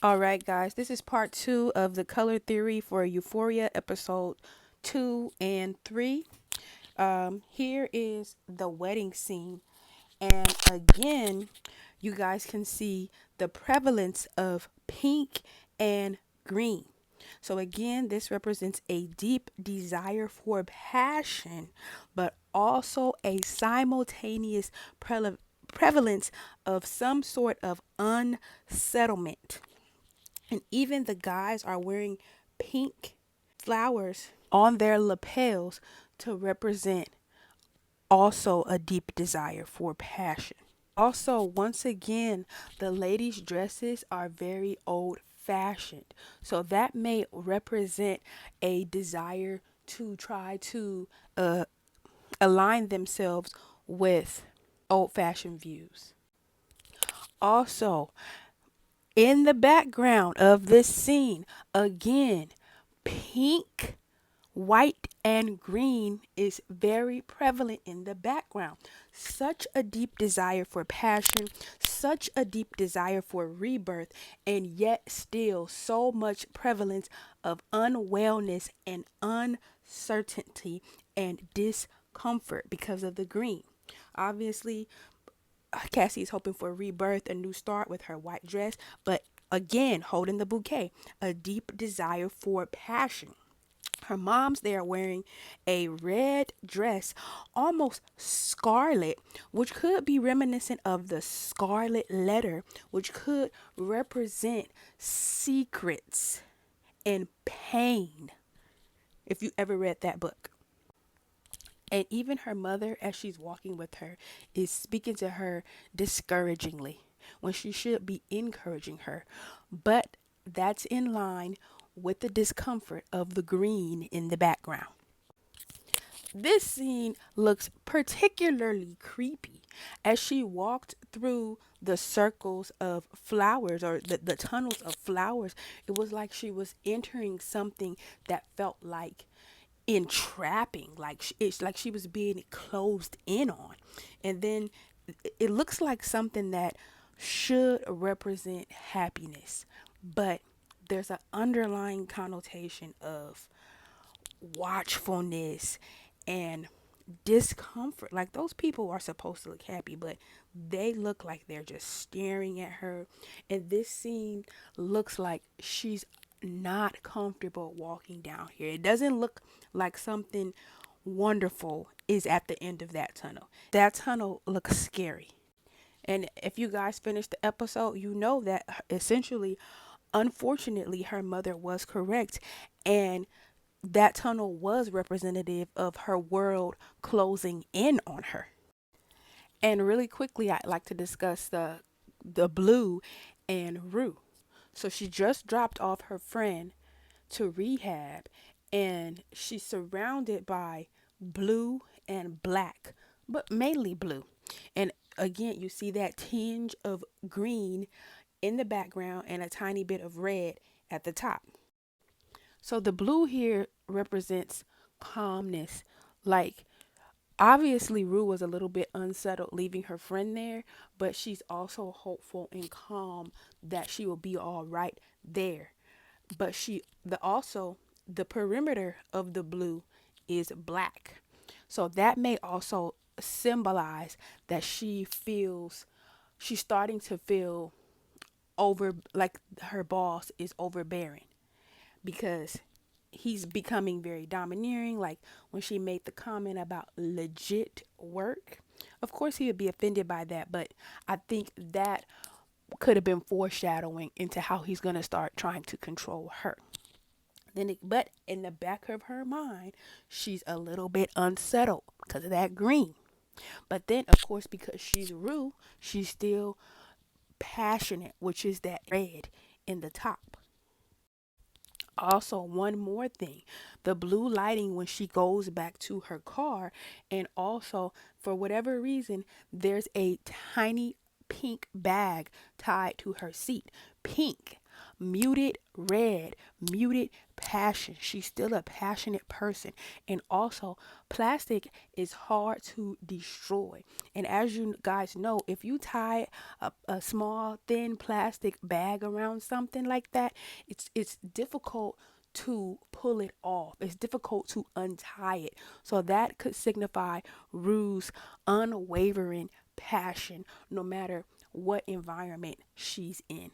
All right, guys, this is part two of the color theory for Euphoria episode 2 and 3. Here is the wedding scene, and again, you guys can see the prevalence of pink and green. So, again, this represents a deep desire for passion, but also a simultaneous prevalence of some sort of unsettlement. And even the guys are wearing pink flowers on their lapels to represent also a deep desire for passion. Also, once again, the ladies' dresses are very old fashioned. So that may represent a desire to try to align themselves with old fashioned views. Also, in the background of this scene, again, pink, white, and green is very prevalent in the background. Such a deep desire for passion, such a deep desire for rebirth, and yet still so much prevalence of unwellness and uncertainty and discomfort because of the green. Obviously, Cassie's hoping for a rebirth, a new start with her white dress, but again, holding the bouquet, a deep desire for passion. Her mom's there wearing a red dress, almost scarlet, which could be reminiscent of the scarlet letter, which could represent secrets and pain, if you ever read that book. And even her mother, as she's walking with her, is speaking to her discouragingly when she should be encouraging her. But that's in line with the discomfort of the green in the background. This scene looks particularly creepy as she walked through the circles of flowers, or the tunnels of flowers. It was like she was entering something that felt like entrapping, like it's like she was being closed in on. And then it looks like something that should represent happiness, but there's an underlying connotation of watchfulness and discomfort. Like, those people are supposed to look happy, but they look like they're just staring at her. And this scene looks like she's not comfortable walking down here. It doesn't look like something wonderful is at the end of that tunnel. That tunnel looks scary. And if you guys finished the episode, you know that essentially, unfortunately, her mother was correct. And that tunnel was representative of her world closing in on her. And really quickly, I'd like to discuss the blue and Rue. So she just dropped off her friend to rehab, and she's surrounded by blue and black, but mainly blue. And again, you see that tinge of green in the background and a tiny bit of red at the top. So the blue here represents calmness. Like, obviously, Rue was a little bit unsettled leaving her friend there, but she's also hopeful and calm that she will be all right there. But the perimeter of the blue is black. So that may also symbolize that she's starting to feel over, like her boss is overbearing, because he's becoming very domineering. Like when she made the comment about legit work, of course he would be offended by that, but I think that could have been foreshadowing into how he's going to start trying to control her. But in the back of her mind, she's a little bit unsettled because of that green. But then, of course, because she's Rue, she's still passionate, which is that red in the top. Also, one more thing, the blue lighting when she goes back to her car, and also for whatever reason, there's a tiny pink bag tied to her seat. Pink. muted red, muted passion. She's still a passionate person. And also, plastic is hard to destroy. And as you guys know, if you tie a small, thin plastic bag around something like that, it's difficult to pull it off. It's difficult to untie it. So that could signify Rue's unwavering passion no matter what environment she's in.